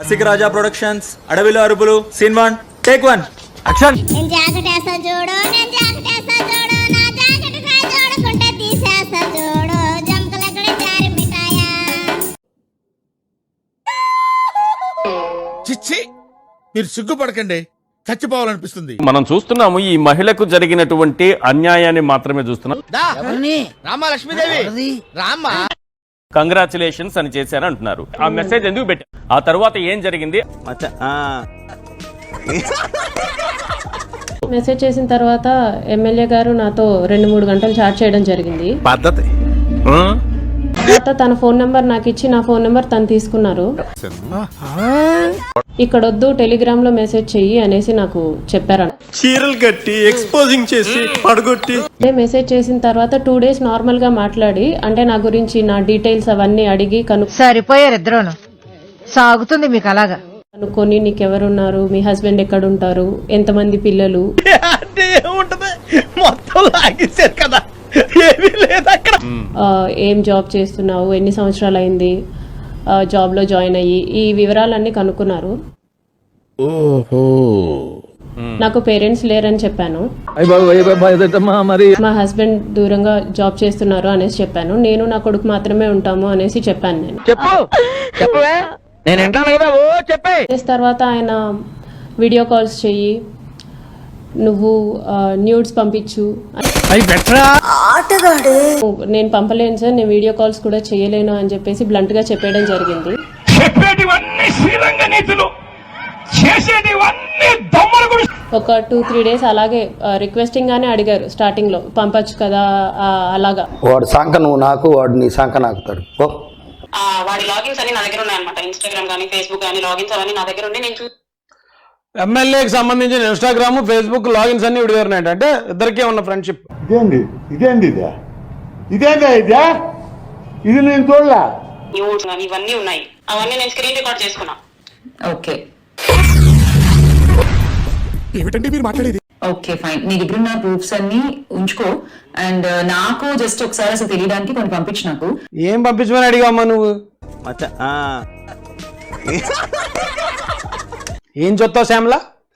రసిక రాజా productions అడవిలో అరుపులు scene 1 take 1 action. నేను జాకెట్ వేస్తా చూడు, నేను జాకెట్ వేస్తా చూడు, నా జాకెట్ ట్రై చూడకుంటే తీసేస్తా చూడు, జంకలక్కడ జారి మిఠాయా. చిచ్చి, మీరు సిగ్గుపడకండి, చచ్చిపోవాలనిపిస్తుంది. మనం చూస్తున్నాము ఈ మహిళకు జరిగినటువంటి అన్యాయాన్ని మాత్రమే చూస్తున్నాం. రామా లక్ష్మీదేవి రామ్మా. కంగ్రాచులేషన్స్ అని చేశారు అంటున్నారు. ఆ మెసేజ్ ఎందుకు పెట్టారు? ఆ తర్వాత ఏం జరిగింది? మెసేజ్ చేసిన తర్వాత ఎమ్మెల్యే గారు నాతో 2-3 గంటలు చాట్ చేయడం జరిగింది. పద్ధతి. తర్వాత తన ఫోన్ నెంబర్ నాకు ఇచ్చి నా ఫోన్ నెంబర్ తను తీసుకున్నారు. ఇక్కడ వద్దు, టెలిగ్రామ్ లో మెసేజ్ చెయ్యి అనేసి నాకు చెప్పారు. చీరలు కట్టి ఎక్స్పోజింగ్ చేసి పడగొట్టి మెసేజ్ చేసిన తర్వాత 2 days నార్మల్ గా మాట్లాడి, అంటే నా గురించి నా డీటెయిల్స్ అవన్నీ అడిగి సరిపోయారు ఇద్దరును. సాగుతుంది మీకు అలాగా. కనుక్కొని నీకెవరున్నారు, మీ హస్బెండ్ ఎక్కడ ఉంటారు, ఎంతమంది పిల్లలు, ఏం జాబ్ చేస్తున్నావు, ఎన్ని సంవత్సరాలు అయింది జాబ్ లో జాయిన్ అయ్యి, ఈ వివరాలన్నీ కనుక్కున్నారు. నాకు పేరెంట్స్ లేరని చెప్పాను. మా హస్బెండ్ దూరంగా జాబ్ చేస్తున్నారు అనేసి చెప్పాను. నేను నా కొడుకు మాత్రమే ఉంటాము అనేసి చెప్పాను. నేను తర్వాత ఆయన వీడియో కాల్స్ చెయ్యి, నువ్వు న్యూడ్స్ పంపించు. నేను పంపలేను సార్, నేను వీడియో కాల్స్ కూడా చేయలేను అని చెప్పేసి బ్లంట్ గా చెప్పేయడం జరిగింది. ఒక 2-3 days అలాగే రిక్వెస్టింగ్ గానే అడిగారు. స్టార్టింగ్ లో పంపచ్చు కదా అలాగా. వాడు సంఖ నువ్వు నాకు, వాడు నీ సంఖ నాకుతాడు. వాడి లాగిన్స్ అన్ని నా దగ్గర ఉన్నాయన్నమాట. ఇన్స్టాగ్రామ్ కానీ ఫేస్బుక్ కానీ లాగిన్స్ అవన్నీ నా దగ్గర ఉండి నేను ఎమ్మెల్యేకి సంబంధించిన ఇన్స్టాగ్రామ్ ఫేస్బుక్ లాగిన్స్ అన్ని విడిగారు. అంటే ఇద్దరికే ఉన్న ఫ్రెండ్షిప్. ఇది నేను చూడలే. న్యూస్ కానీ ఇవన్నీ ఉన్నాయి, అవన్నీ నేను స్క్రీన్ రికార్డ్ చేసుకున్నా. ఓకే ఏమిటండి మీరు మాట్లాడేది? ఓకే ఫైన్, నీ దగ్గర ఉన్న ప్రూఫ్స్ అన్ని ఉంచుకో. అండ్ నాకు జస్ట్ ఒకసారి అసలు తెలియడానికి కొన్ని పంపించు నాకు. ఏం పంపించమని అడిగామ్మా నువ్వు? ఏం చెప్తావు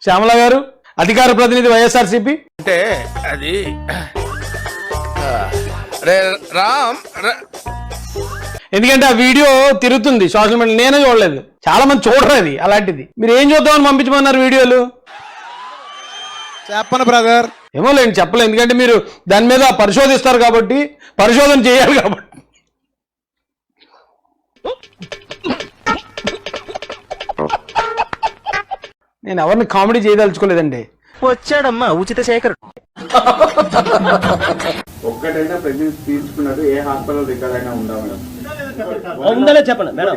శ్యామల గారు, అధికార ప్రతినిధి వైఎస్ఆర్సీపీ? అంటే అది రామ్. ఎందుకంటే ఆ వీడియో తిరుగుతుంది సోషల్ మీడియా, నేనే చూడలేదు, చాలా మంది చూడరు అది. అలాంటిది మీరు ఏం చూద్దామని పంపించమన్నారు వీడియోలు? చెప్పను బ్రదర్. ఏమో లేండి, చెప్పలేదు. ఎందుకంటే మీరు దాని మీద పరిశోధిస్తారు కాబట్టి, పరిశోధన చేయాలి కాబట్టి. నేను ఎవరిని కామెడీ చేయదలుచుకోలేదండి. వచ్చాడమ్మా ఉచిత శేఖర్. ఒక్కటైనా ప్రెగ్నెన్సీ తీసుకున్నట్టు ఏ హాస్పిటల్ రికార్డ్ అయినా ఉందా మేడం? ఉందలే చెప్పండి madam.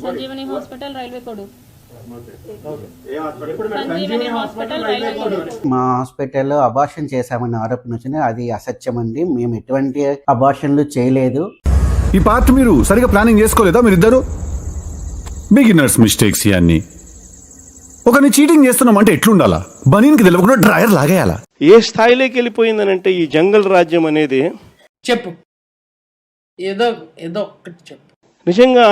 Sanjeevani hospital, railway code. మా హాస్పిటల్లో అబార్షన్ చేశామని ఆరోపణ వచ్చింది. అది అసత్యం అండి. మేము ఎటువంటి అబార్షన్లు చేయలేదు. ఈ పార్ట్ మీరు సరిగా ప్లానింగ్ చేసుకోలేదా మీరిద్దరు? బిగినర్స్ మిస్టేక్స్ ఇవన్నీ. ఒకరిని చీటింగ్ చేస్తున్నాం అంటే ఎట్లుండాలా? బనీన్కి తెలియకుండా డ్రైయర్ లాగేయాలా? ఏ స్థాయిలోకి వెళ్ళిపోయిందనంటే ఈ జంగల్ రాజ్యం అనేది, చెప్పు, ఏదో ఒక్కటి చెప్పు. నిజంగా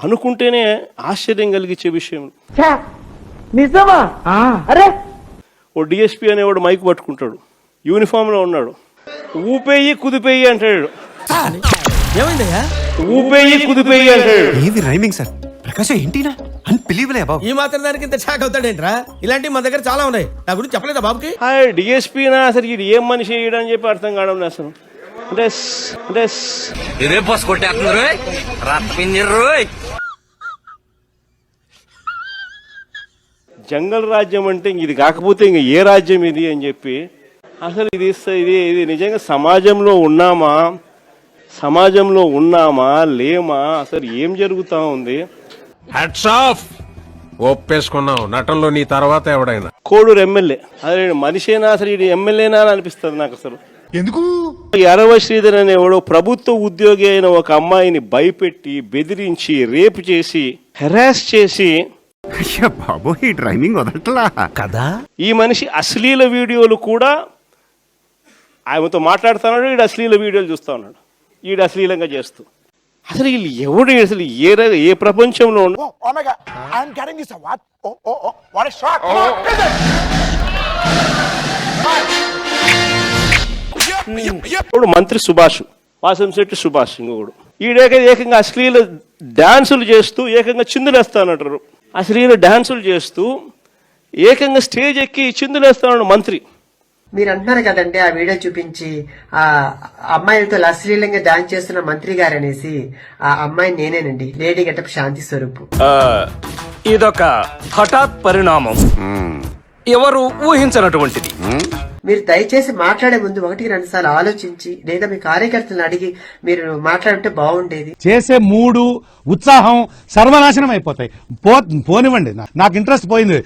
అనుకుంటేనే ఆశ్చర్యం కలిగించే విషయం. నిజమా? అరే ఓ డిఎస్పీ అనేవాడు మైక్ పట్టుకుంటాడు, యూనిఫామ్ లో ఉన్నాడు. ఊపేయి కుదిపేయి అంటాడు. ఏమైందయ్యా? ఊపేయి కుదిపేయి అంటాడు. ఏది రైమింగ్ సార్? ప్రకాశం ఏంటినా అన్బిలీవబుల్ బాబు. ఈ మాత్రం దానికి ఇంత షాక్ అవుతాడేంట్రా? ఇలాంటివి మా దగ్గర చాలా ఉన్నాయి. నా గురించి చెప్పలేదా బాబుకి? డిఎస్పీనా అసలు ఇది ఏం మనిషి చేయడం చెప్పి అర్థం కావడం అసలు. జంగల్ రాజ్యం అంటే ఇది కాకపోతే ఇంక ఏ రాజ్యం ఇది అని చెప్పి అసలు ఇది నిజంగా సమాజంలో ఉన్నామా లేమా, అసలు ఏం జరుగుతా ఉంది? Hats off. ఒప్పేసుకున్నావు నటనలో నీ తర్వాత ఎవడైనా. కోడూరు ఎమ్మెల్యే అదే మనిషేనా, అసలు ఇది ఎమ్మెల్యేనా అని అనిపిస్తుంది నాకు అసలు. ఎందుకు? ఎరవ శ్రీధర్ అనేవాడు ప్రభుత్వ ఉద్యోగి అయిన ఒక అమ్మాయిని భయపెట్టి, బెదిరించి, రేపు చేసి, హెరాస్ చేసి, బాబు ఈ డ్రైవింగ్ వదలట్లా కదా. ఈ మనిషి అశ్లీల వీడియోలు కూడా ఆమెతో మాట్లాడుతున్నాడు, ఈడు అశ్లీల వీడియోలు చూస్తా ఉన్నాడు, ఈడు అశ్లీలంగా చేస్తూ. అసలు వీళ్ళు ఎవడు అసలు ఏ ప్రపంచంలో ఇప్పుడు మంత్రి సుభాష్, వాసంశెట్టి సుభాష్, ఇంకొకడు ఏకంగా అశ్లీల డాన్సులు చేస్తూ ఏకంగా చిందులేస్తానంటారు. అశ్లీల డాన్సులు చేస్తూ ఏకంగా స్టేజ్ ఎక్కి చిందులేస్తాను మంత్రి. మీరు అంటున్నారు కదండి ఆ వీడియో చూపించి ఆ అమ్మాయిలతో అశ్లీలంగా డాన్స్ చేస్తున్న మంత్రి గారు అనేసి, ఆ అమ్మాయి నేనేనండి, లేడీ గెటప్ శాంతి స్వరూప్. ఇదొక హఠాత్ పరిణామం, ఎవరు ఊహించనటువంటిది. మీరు దయచేసి మాట్లాడే ముందు 1-2 సార్లు ఆలోచించి లేదా మీ కార్యకర్తలను అడిగి మీరు మాట్లాడుంటే బాగుండేది. చేసే మూడు ఉత్సాహం సర్వనాశనం అయిపోతాయి. పోనివ్వండి, నాకు ఇంట్రెస్ట్ పోయింది.